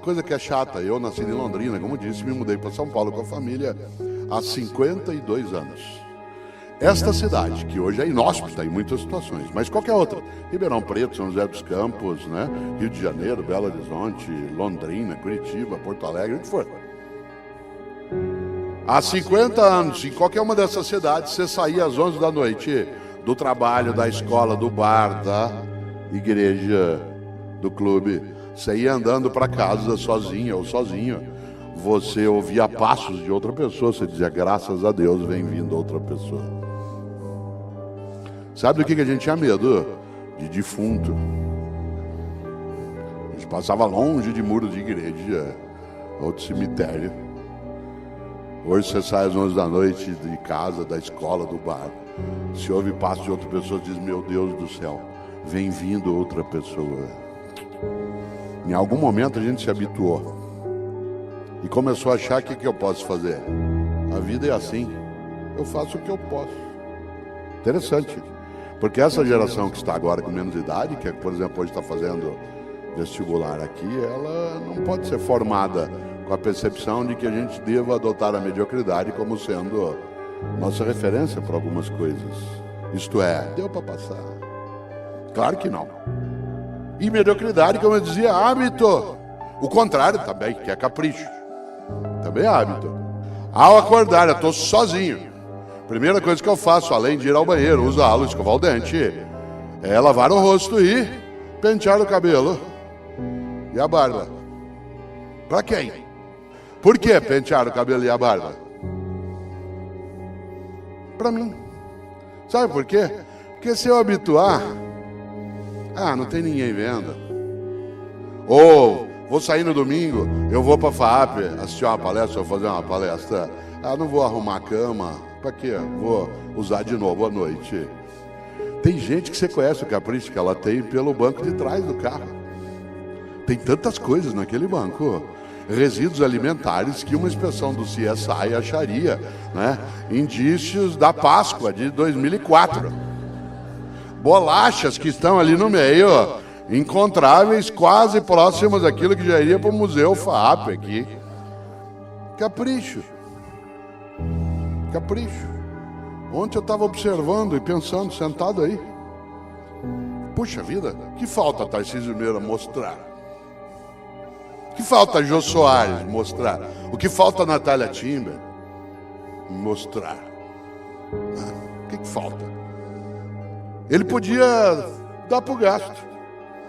coisa que é chata. Eu nasci em Londrina, como disse, me mudei para São Paulo com a família há 52 anos. Esta cidade, que hoje é inóspita em muitas situações, mas qualquer outra, Ribeirão Preto, São José dos Campos, né? Rio de Janeiro, Belo Horizonte, Londrina, Curitiba, Porto Alegre, o que for. Há 50 anos, em qualquer uma dessas cidades, você saía às 11 da noite do trabalho, da escola, do bar, da igreja, do clube. Você ia andando para casa sozinha ou sozinho. Você ouvia passos de outra pessoa, você dizia, graças a Deus, vem vindo outra pessoa. Sabe do que a gente tinha medo? De defunto. A gente passava longe de muro de igreja ou de cemitério. Hoje você sai às 11 da noite de casa, da escola, do bar. Se ouve passo de outra pessoa, diz, meu Deus do céu, vem vindo outra pessoa. Em algum momento a gente se habituou e começou a achar que eu posso fazer. A vida é assim, eu faço o que eu posso. Interessante, porque essa geração que está agora com menos idade, que por exemplo hoje está fazendo vestibular aqui, ela não pode ser formada com a percepção de que a gente deva adotar a mediocridade como sendo nossa referência para algumas coisas. Isto é, deu para passar. Claro que não. E mediocridade, como eu dizia, hábito. O contrário também, que é capricho. Também é hábito. Ao acordar, eu estou sozinho. Primeira coisa que eu faço, além de ir ao banheiro, usá-lo, escovar o dente, é lavar o rosto e pentear o cabelo e a barba. Para quem? Por que pentear o cabelo e a barba? Para mim. Sabe por quê? Porque se eu habituar, não tem ninguém vendo. Ou vou sair no domingo, eu vou para a FAAP assistir uma palestra, vou fazer uma palestra. Não vou arrumar a cama. Para quê? Vou usar de novo à noite. Tem gente que você conhece o capricho que ela tem pelo banco de trás do carro. Tem tantas coisas naquele banco. Resíduos alimentares que uma inspeção do CSI acharia, né? Indícios da Páscoa de 2004. Bolachas que estão ali no meio, encontráveis, quase próximas daquilo que já iria para o Museu FAAP aqui. Capricho. Capricho. Ontem eu estava observando e pensando, sentado aí. Puxa vida, que falta Tarcísio Meira mostrar? O que falta Jô Soares mostrar? O que falta Natália Timber mostrar? O que falta? Ele podia dar para o gasto,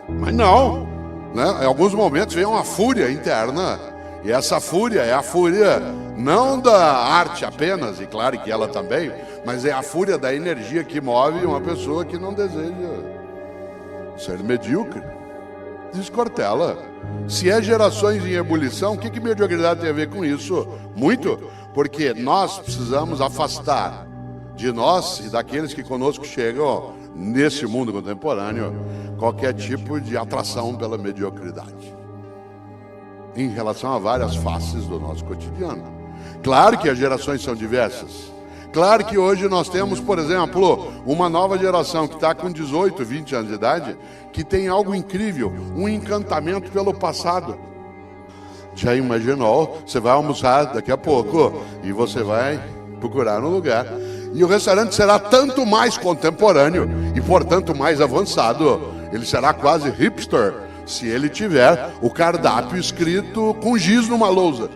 mas não, né? Em alguns momentos vem uma fúria interna, e essa fúria é a fúria não da arte apenas, e claro que ela também, mas é a fúria da energia que move uma pessoa que não deseja ser medíocre. Descortela. Se é gerações em ebulição, o que mediocridade tem a ver com isso? Muito, porque nós precisamos afastar de nós e daqueles que conosco chegam nesse mundo contemporâneo qualquer tipo de atração pela mediocridade em relação a várias faces do nosso cotidiano. Claro que as gerações são diversas. Claro que hoje nós temos, por exemplo, uma nova geração que está com 18, 20 anos de idade, que tem algo incrível, um encantamento pelo passado. Já imaginou? Você vai almoçar daqui a pouco e você vai procurar um lugar. E o restaurante será tanto mais contemporâneo e, portanto, mais avançado. Ele será quase hipster se ele tiver o cardápio escrito com giz numa lousa.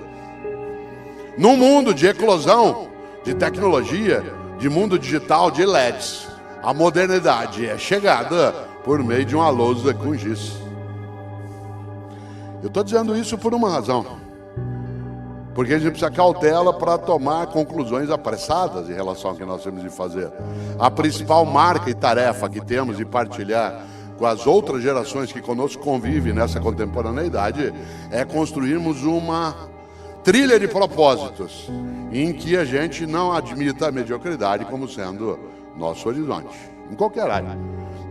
Num mundo de eclosão, de tecnologia, de mundo digital, de LEDs, a modernidade é chegada por meio de uma lousa com giz. Eu estou dizendo isso por uma razão. Porque a gente precisa cautela para tomar conclusões apressadas em relação ao que nós temos de fazer. A principal marca e tarefa que temos de partilhar com as outras gerações que conosco convivem nessa contemporaneidade é construirmos uma trilha de propósitos em que a gente não admita a mediocridade como sendo nosso horizonte, em qualquer área,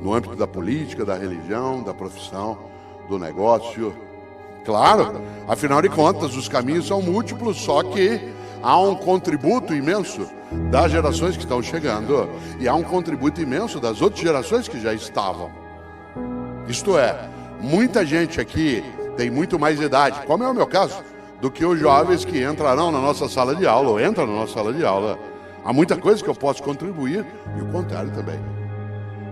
no âmbito da política, da religião, da profissão, do negócio. Claro, afinal de contas, os caminhos são múltiplos, só que há um contributo imenso das gerações que estão chegando e há um contributo imenso das outras gerações que já estavam. Isto é, muita gente aqui tem muito mais idade, como é o meu caso, do que os jovens que entrarão na nossa sala de aula, ou entram na nossa sala de aula. Há muita coisa que eu posso contribuir, e o contrário também.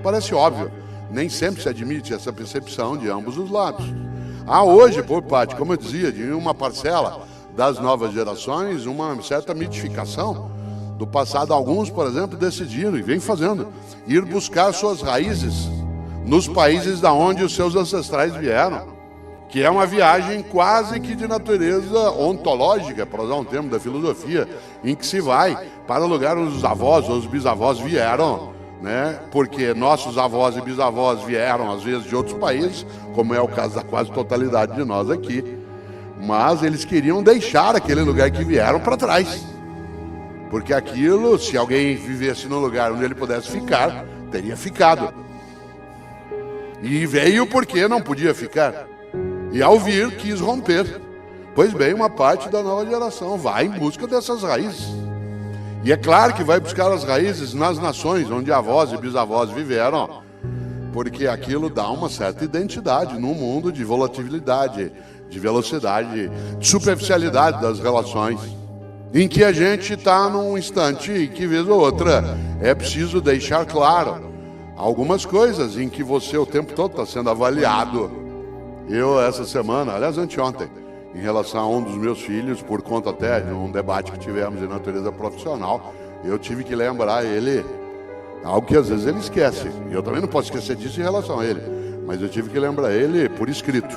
Parece óbvio, nem sempre se admite essa percepção de ambos os lados. Há hoje, por parte, como eu dizia, de uma parcela das novas gerações, uma certa mitificação do passado. Alguns, por exemplo, decidiram, e vem fazendo, ir buscar suas raízes nos países da onde os seus ancestrais vieram, que é uma viagem quase que de natureza ontológica, para usar um termo da filosofia, em que se vai para o lugar onde os avós ou os bisavós vieram, né? Porque nossos avós e bisavós vieram, às vezes, de outros países, como é o caso da quase totalidade de nós aqui, mas eles queriam deixar aquele lugar que vieram para trás, porque aquilo, se alguém vivesse no lugar onde ele pudesse ficar, teria ficado. E veio porque não podia ficar. E ao vir, quis romper. Pois bem, uma parte da nova geração vai em busca dessas raízes. E é claro que vai buscar as raízes nas nações onde avós e bisavós viveram, porque aquilo dá uma certa identidade num mundo de volatilidade, de velocidade, de superficialidade das relações, em que a gente está num instante em que, vez ou outra, é preciso deixar claro algumas coisas em que você o tempo todo está sendo avaliado. Eu, essa semana, aliás, anteontem, em relação a um dos meus filhos, por conta até de um debate que tivemos de natureza profissional, eu tive que lembrar ele algo que às vezes ele esquece. E eu também não posso esquecer disso em relação a ele, mas eu tive que lembrar ele por escrito.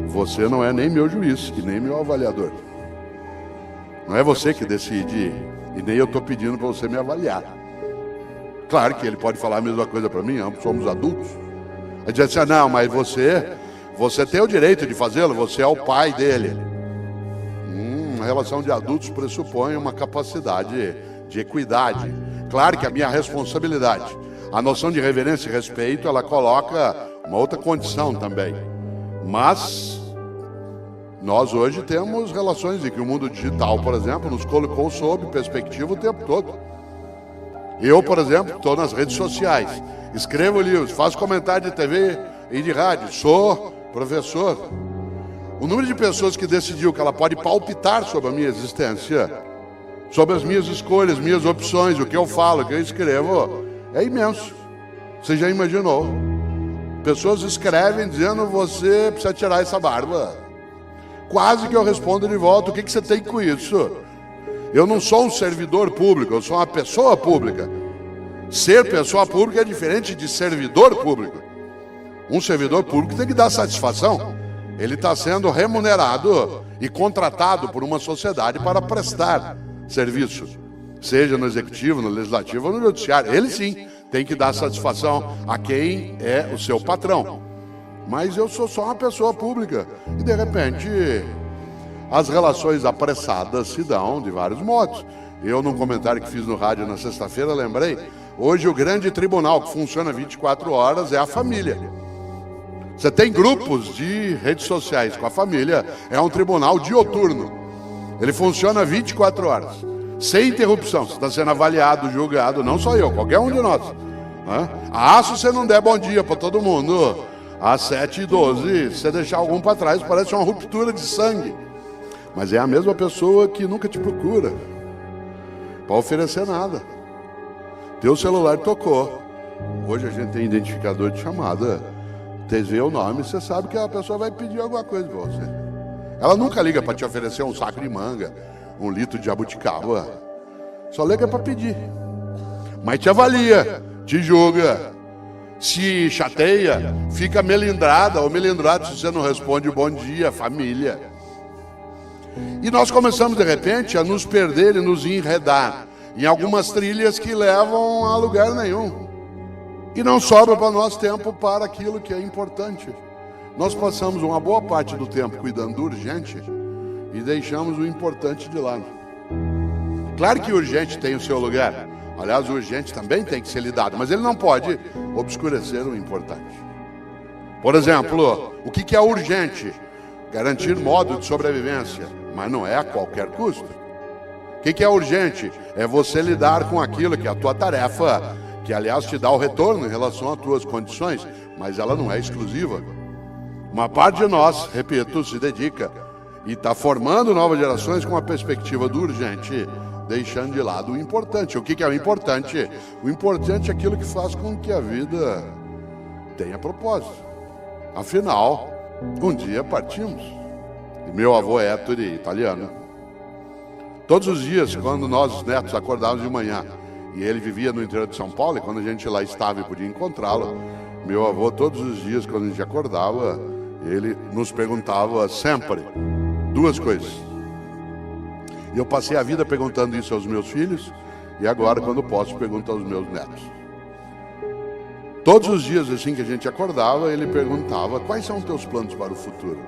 Você não é nem meu juiz e nem meu avaliador. Não é você que decide e nem eu estou pedindo para você me avaliar. Claro que ele pode falar a mesma coisa para mim, ambos somos adultos. Ele diz assim, não, mas você tem o direito de fazê-lo, você é o pai dele. A relação de adultos pressupõe uma capacidade de equidade. Claro que a minha responsabilidade, a noção de reverência e respeito, ela coloca uma outra condição também. Mas nós hoje temos relações em que o mundo digital, por exemplo, nos colocou sob perspectiva o tempo todo. Eu, por exemplo, estou nas redes sociais, escrevo livros, faço comentário de TV e de rádio, sou professor. O número de pessoas que decidiu que ela pode palpitar sobre a minha existência, sobre as minhas escolhas, minhas opções, o que eu falo, o que eu escrevo, é imenso. Você já imaginou? Pessoas escrevem dizendo, você precisa tirar essa barba. Quase que eu respondo de volta, o que você tem com isso? Eu não sou um servidor público, eu sou uma pessoa pública. Ser pessoa pública é diferente de servidor público. Um servidor público tem que dar satisfação. Ele está sendo remunerado e contratado por uma sociedade para prestar serviço, seja no executivo, no legislativo ou no judiciário. Ele sim tem que dar satisfação a quem é o seu patrão. Mas eu sou só uma pessoa pública e de repente as relações apressadas se dão de vários modos. Eu, num comentário que fiz no rádio na sexta-feira, lembrei, hoje o grande tribunal que funciona 24 horas é a família. Você tem grupos de redes sociais com a família, é um tribunal dioturno. Ele funciona 24 horas, sem interrupção. Você está sendo avaliado, julgado, não só eu, qualquer um de nós. Se você não der bom dia para todo mundo, às 7h12, se você deixar algum para trás, parece uma ruptura de sangue. Mas é a mesma pessoa que nunca te procura para oferecer nada. Teu celular tocou. Hoje a gente tem identificador de chamada. Você vê o nome, você sabe que a pessoa vai pedir alguma coisa para você. Ela nunca liga para te oferecer um saco de manga, um litro de jabuticaba. Só liga para pedir. Mas te avalia, te julga, se chateia, fica melindrada ou melindrado se você não responde bom dia, família. E nós começamos, de repente, a nos perder e nos enredar em algumas trilhas que levam a lugar nenhum. E não sobra para nós tempo para aquilo que é importante. Nós passamos uma boa parte do tempo cuidando do urgente e deixamos o importante de lado. Claro que o urgente tem o seu lugar. Aliás, o urgente também tem que ser lidado, mas ele não pode obscurecer o importante. Por exemplo, o que é urgente? Garantir modo de sobrevivência, mas não é a qualquer custo. O que é urgente? É você lidar com aquilo que é a tua tarefa, que aliás te dá o retorno em relação às tuas condições, mas ela não é exclusiva. Uma parte de nós, repito, se dedica e está formando novas gerações com a perspectiva do urgente, deixando de lado o importante. O que é o importante? O importante é aquilo que faz com que a vida tenha propósito. Afinal, um dia partimos. E meu avô Ettore, italiano, todos os dias, quando nós, os netos, acordávamos de manhã, e ele vivia no interior de São Paulo, e quando a gente lá estava e podia encontrá-lo, meu avô, todos os dias, quando a gente acordava, ele nos perguntava sempre duas coisas. E eu passei a vida perguntando isso aos meus filhos, e agora, quando posso, pergunto aos meus netos. Todos os dias, assim que a gente acordava, ele perguntava: quais são os teus planos para o futuro?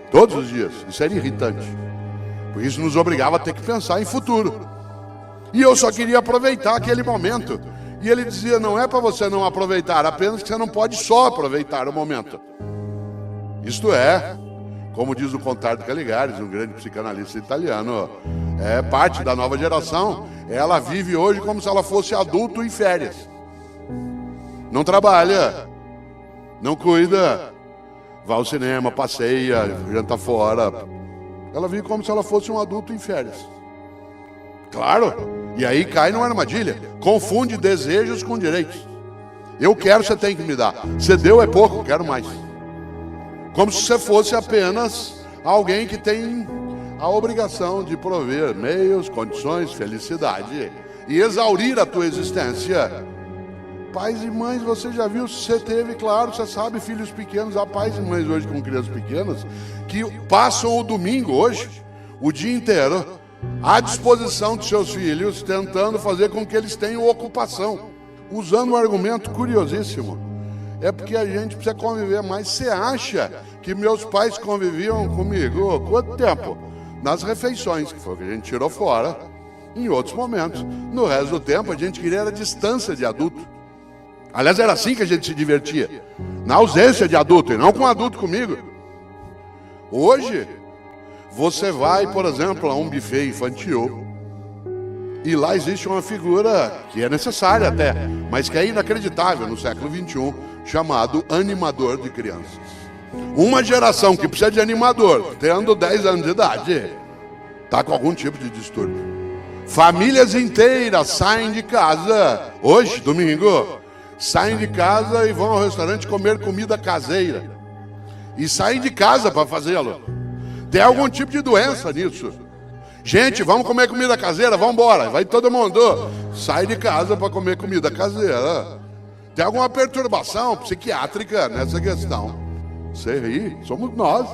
Todos os dias. Isso era irritante, porque isso nos obrigava a ter que pensar em futuro. E eu só queria aproveitar aquele momento. E ele dizia: não é para você não aproveitar, apenas que você não pode só aproveitar o momento. Isto é, como diz o Contardo Caligares, um grande psicanalista italiano, é parte da nova geração. Ela vive hoje como se ela fosse adulto em férias. Não trabalha, não cuida, vai ao cinema, passeia, janta fora. Ela vive como se ela fosse um adulto em férias. Claro, e aí cai numa armadilha. Confunde desejos com direitos. Eu quero, você tem que me dar. Você deu é pouco, quero mais. Como se você fosse apenas alguém que tem a obrigação de prover meios, condições, felicidade e exaurir a tua existência. Pais e mães, você já viu, você teve, claro, você sabe, filhos pequenos. Há pais e mães hoje com crianças pequenas que passam o domingo hoje, o dia inteiro, à disposição de seus filhos, tentando fazer com que eles tenham ocupação, usando um argumento curiosíssimo: é porque a gente precisa conviver mais. Você acha que meus pais conviviam comigo quanto tempo? Nas refeições, que foi o que a gente tirou fora, em outros momentos. No resto do tempo, a gente queria a distância de adulto. Aliás, era assim que a gente se divertia, na ausência de adulto, e não com adulto comigo. Hoje, você vai, por exemplo, a um buffet infantil, e lá existe uma figura que é necessária até, mas que é inacreditável no século XXI, chamado animador de crianças. Uma geração que precisa de animador, tendo 10 anos de idade, está com algum tipo de distúrbio. Famílias inteiras saem de casa, hoje, domingo, saem de casa e vão ao restaurante comer comida caseira. E saem de casa para fazê-lo. Tem algum tipo de doença nisso. Gente, vamos comer comida caseira, vamos embora. Vai todo mundo. Sai de casa para comer comida caseira. Tem alguma perturbação psiquiátrica nessa questão. Você ri, somos nós.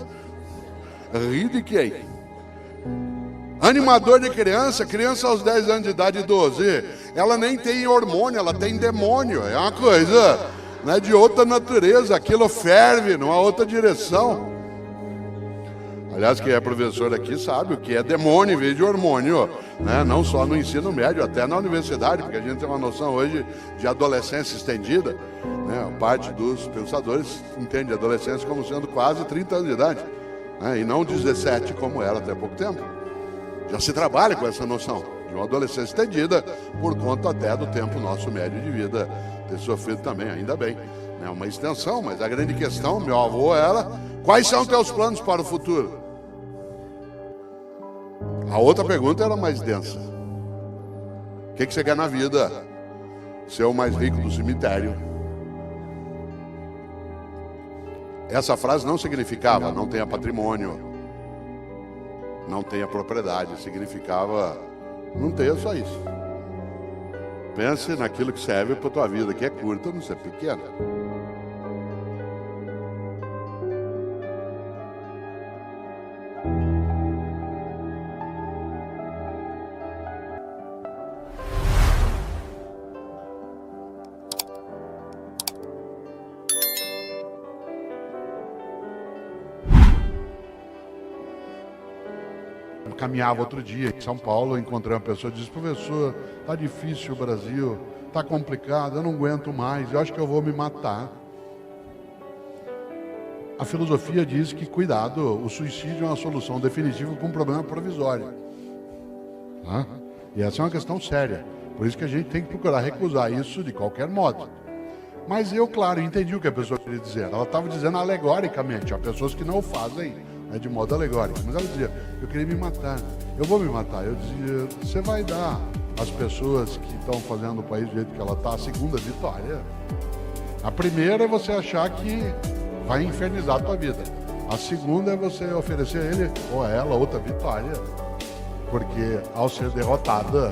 Ri de quem? Animador de criança, criança aos 10 anos de idade, 12, ela nem tem hormônio, ela tem demônio. É uma coisa, né, de outra natureza, aquilo ferve numa outra direção. Aliás, quem é professor aqui sabe o que é demônio em vez de hormônio, né? Não só no ensino médio, até na universidade, porque a gente tem uma noção hoje de adolescência estendida, né? Parte dos pensadores entende a adolescência como sendo quase 30 anos de idade, né? E não 17 como era até pouco tempo. Já se trabalha com essa noção de uma adolescência estendida, por conta até do tempo nosso médio de vida ter sofrido também, ainda bem. É uma extensão, mas a grande questão, meu avô, era: quais são teus planos para o futuro? A outra pergunta era mais densa: o que você quer na vida? Ser o mais rico do cemitério? Essa frase não significava não tenha patrimônio, não tenha propriedade. Significava: não tenha só isso. Pense naquilo que serve para a tua vida, que é curta, não ser pequena. Caminhava outro dia em São Paulo, encontrei uma pessoa que disse: professor, tá difícil o Brasil, tá complicado, eu não aguento mais, eu acho que eu vou me matar. A filosofia diz que, cuidado, o suicídio é uma solução definitiva para um problema provisório. E essa é uma questão séria, por isso que a gente tem que procurar recusar isso de qualquer modo. Mas eu, claro, entendi o que a pessoa queria dizer. Ela estava dizendo alegoricamente. Há pessoas que não o fazem, né, de modo alegórico. Mas ela dizia, eu queria me matar. Eu vou me matar. Eu dizia, você vai dar às pessoas que estão fazendo o país do jeito que ela está a segunda vitória. A primeira é você achar que vai infernizar a tua vida. A segunda é você oferecer a ele ou a ela outra vitória. Porque ao ser derrotada,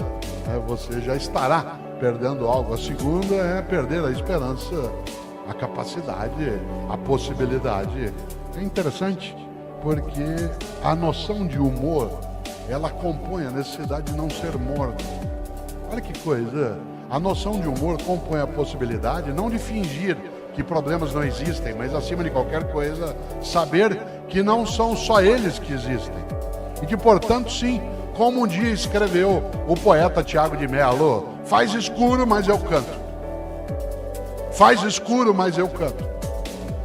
você já estará perdendo algo. A segunda é perder a esperança, a capacidade, a possibilidade. É interessante, porque a noção de humor, ela compõe a necessidade de não ser morto. Olha que coisa! A noção de humor compõe a possibilidade não de fingir que problemas não existem, mas acima de qualquer coisa, saber que não são só eles que existem. E que, portanto, sim, como um dia escreveu o poeta Tiago de Mello, faz escuro, mas eu canto. Faz escuro, mas eu canto.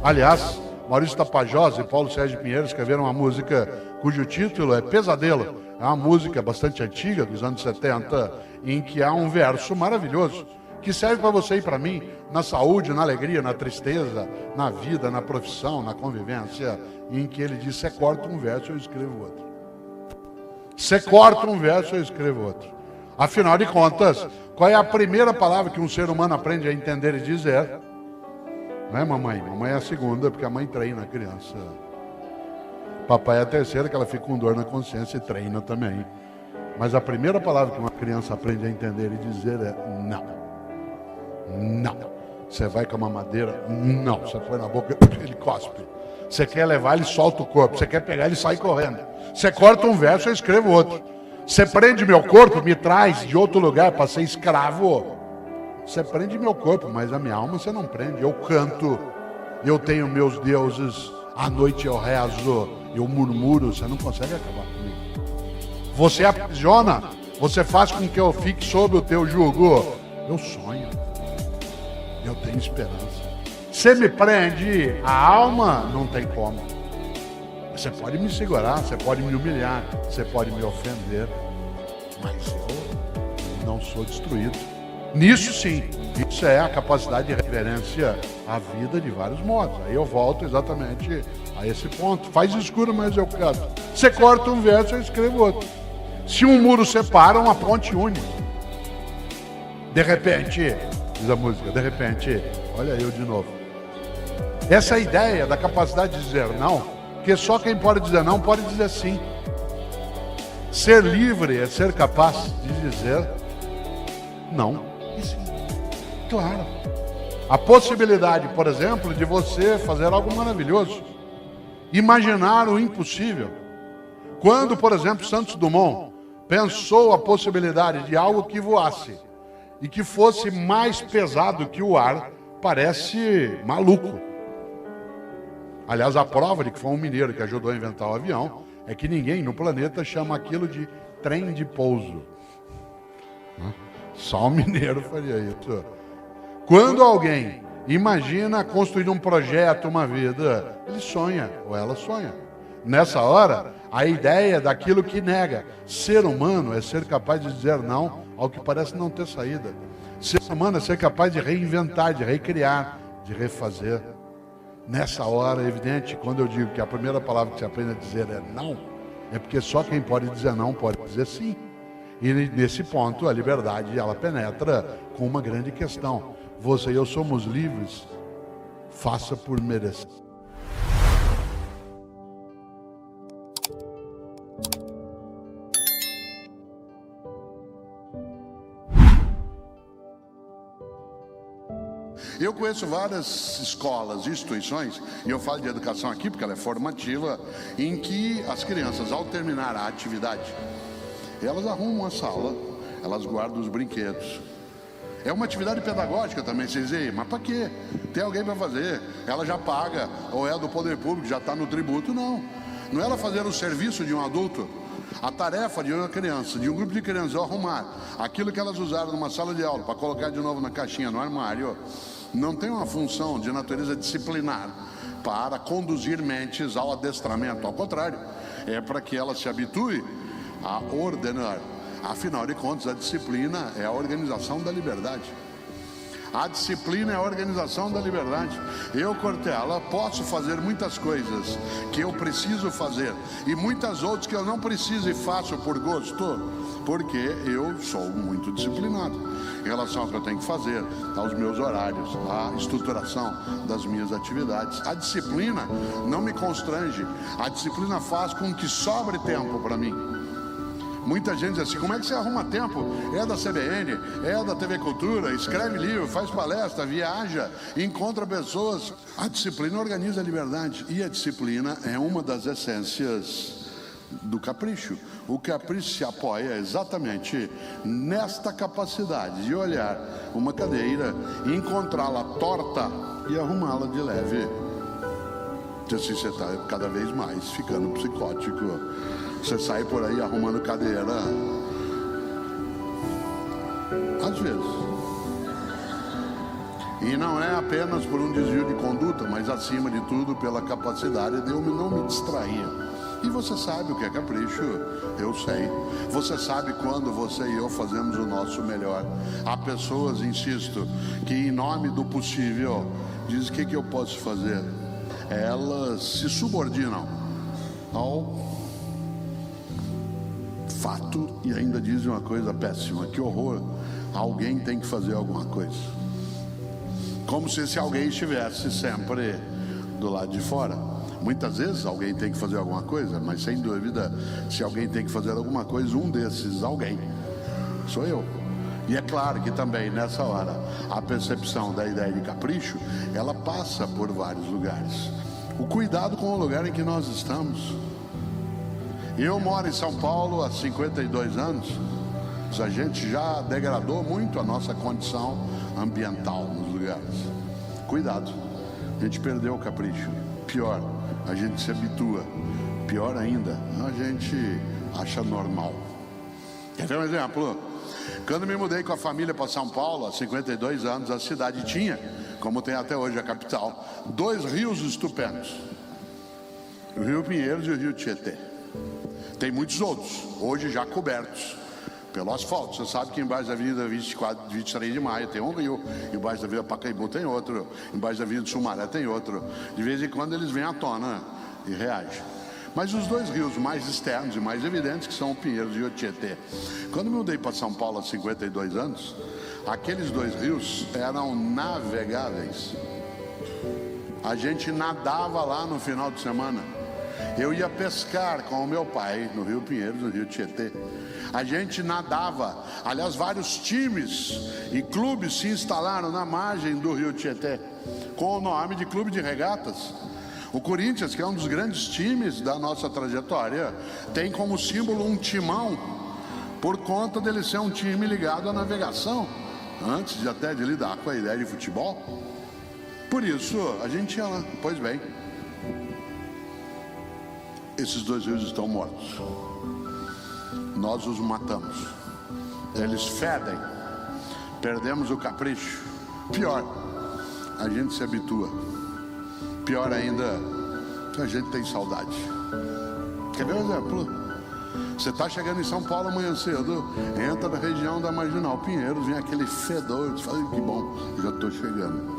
Aliás, Maurício Tapajós e Paulo Sérgio Pinheiro escreveram uma música cujo título é Pesadelo. É uma música bastante antiga, dos anos 70, em que há um verso maravilhoso, que serve para você e para mim, na saúde, na alegria, na tristeza, na vida, na profissão, na convivência, em que ele diz, você corta um verso, eu escrevo outro. Você corta um verso, eu escrevo outro. Afinal de contas, qual é a primeira palavra que um ser humano aprende a entender e dizer? Não é mamãe? Mamãe é a segunda, porque a mãe treina a criança. Papai é a terceira, que ela fica com dor na consciência e treina também. Mas a primeira palavra que uma criança aprende a entender e dizer é não. Não. Você vai com a mamadeira? Não. Você põe na boca, ele cospe. Você quer levar, ele solta o corpo. Você quer pegar, ele sai correndo. Você corta um verso, eu escrevo outro. Você prende meu corpo, me traz de outro lugar para ser escravo. Você prende meu corpo, mas a minha alma você não prende. Eu canto, eu tenho meus deuses. À noite eu rezo, eu murmuro. Você não consegue acabar comigo. Você aprisiona, você faz com que eu fique sob o teu jugo. Eu sonho, eu tenho esperança. Você me prende, a alma não tem como. Você pode me segurar, você pode me humilhar, você pode me ofender, mas eu não sou destruído. Nisso sim, isso é a capacidade de reverência à vida de vários modos. Aí eu volto exatamente a esse ponto. Faz escuro, mas eu canto. Você corta um verso, eu escrevo outro. Se um muro separa, uma ponte une. De repente, diz a música, de repente, olha eu de novo. Essa ideia da capacidade de dizer não, porque só quem pode dizer não pode dizer sim. Ser livre é ser capaz de dizer não e sim. Claro. A possibilidade, por exemplo, de você fazer algo maravilhoso. Imaginar o impossível. Quando, por exemplo, Santos Dumont pensou a possibilidade de algo que voasse e que fosse mais pesado que o ar, parece maluco. Aliás, a prova de que foi um mineiro que ajudou a inventar o avião é que ninguém no planeta chama aquilo de trem de pouso. Só um mineiro faria isso. Quando alguém imagina construir um projeto, uma vida, ele sonha ou ela sonha. Nessa hora, a ideia daquilo que nega. Ser humano é ser capaz de dizer não ao que parece não ter saída. Ser humano é ser capaz de reinventar, de recriar, de refazer. Nessa hora, é evidente, quando eu digo que a primeira palavra que você aprende a dizer é não, é porque só quem pode dizer não pode dizer sim. E nesse ponto, a liberdade, ela penetra com uma grande questão. Você e eu somos livres, faça por merecer. Eu conheço várias escolas e instituições, e eu falo de educação aqui porque ela é formativa, em que as crianças, ao terminar a atividade, elas arrumam a sala, elas guardam os brinquedos. É uma atividade pedagógica também, vocês dizem, mas para quê? Tem alguém para fazer, ela já paga, ou é do poder público, já está no tributo, não. Não é ela fazer o serviço de um adulto. A tarefa de uma criança, de um grupo de crianças, é arrumar aquilo que elas usaram numa sala de aula, para colocar de novo na caixinha, no armário, não tem uma função de natureza disciplinar para conduzir mentes ao adestramento. Ao contrário, é para que ela se habitue a ordenar. Afinal de contas, a disciplina é a organização da liberdade. A disciplina é a organização da liberdade. Eu, Cortella, posso fazer muitas coisas que eu preciso fazer e muitas outras que eu não preciso e faço por gosto, porque eu sou muito disciplinado em relação ao que eu tenho que fazer, aos meus horários, à estruturação das minhas atividades. A disciplina não me constrange, a disciplina faz com que sobre tempo para mim. Muita gente diz assim, como é que você arruma tempo? É da CBN, é da TV Cultura, escreve livro, faz palestra, viaja, encontra pessoas. A disciplina organiza a liberdade e a disciplina é uma das essências do capricho. O capricho se apoia exatamente nesta capacidade de olhar uma cadeira, encontrá-la torta e arrumá-la de leve. Assim você está cada vez mais ficando psicótico. Você sai por aí arrumando cadeira, às vezes. E não é apenas por um desvio de conduta, mas acima de tudo pela capacidade de eu não me distrair. E você sabe o que é capricho, eu sei. Você sabe quando você e eu fazemos o nosso melhor. Há pessoas, insisto, que em nome do possível dizem o que eu posso fazer. Elas se subordinam ao fato e ainda dizem uma coisa péssima, que horror, alguém tem que fazer alguma coisa. Como se esse alguém estivesse sempre do lado de fora. Muitas vezes alguém tem que fazer alguma coisa, mas sem dúvida, se alguém tem que fazer alguma coisa, um desses alguém sou eu. E é claro que também nessa hora a percepção da ideia de capricho, ela passa por vários lugares. O cuidado com o lugar em que nós estamos. Eu moro em São Paulo há 52 anos. A gente já degradou muito a nossa condição ambiental nos lugares. Cuidado, a gente perdeu o capricho. Pior, a gente se habitua. Pior ainda, a gente acha normal. Quer ver um exemplo? Quando me mudei com a família para São Paulo, há 52 anos, a cidade tinha, como tem até hoje a capital, 2 rios estupendos. O Rio Pinheiros e o Rio Tietê. Tem muitos outros, hoje já cobertos pelo asfalto. Você sabe que embaixo da Avenida 23 de Maio tem um rio, embaixo da Avenida Pacaembu tem outro, embaixo da Avenida Sumaré tem outro. De vez em quando eles vêm à tona e reagem. Mas os 2 rios mais externos e mais evidentes, que são o Pinheiros e o Tietê. Quando me mudei para São Paulo há 52 anos, aqueles 2 rios eram navegáveis. A gente nadava lá no final de semana. Eu ia pescar com o meu pai no Rio Pinheiros, no Rio Tietê. A gente nadava. Aliás, vários times e clubes se instalaram na margem do Rio Tietê com o nome de Clube de Regatas. O Corinthians, que é um dos grandes times da nossa trajetória, tem como símbolo um timão, por conta dele ser um time ligado à navegação, antes de até de lidar com a ideia de futebol. Por isso, a gente ia lá. Pois bem, esses 2 rios estão mortos. Nós os matamos. Eles fedem. Perdemos o capricho. Pior, a gente se habitua. Pior ainda, a gente tem saudade. Quer ver um exemplo? Você está chegando em São Paulo amanhã cedo, entra na região da Marginal Pinheiros, vem aquele fedor, você fala, que bom, já estou chegando.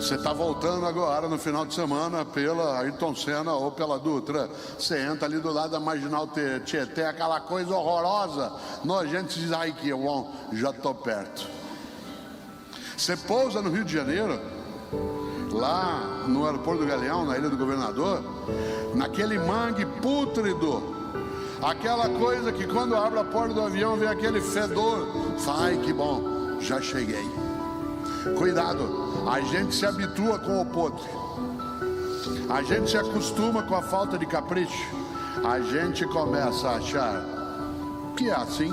Você está voltando agora no final de semana pela Ayrton Senna ou pela Dutra. Você entra ali do lado da Marginal Tietê, aquela coisa horrorosa. Nojento, você diz, ai que bom, já estou perto. Você pousa no Rio de Janeiro, lá no aeroporto do Galeão, na Ilha do Governador, naquele mangue pútrido, aquela coisa que quando abre a porta do avião vem aquele fedor. Ai que bom, já cheguei. Cuidado, a gente se habitua com o podre, a gente se acostuma com a falta de capricho, a gente começa a achar que é assim.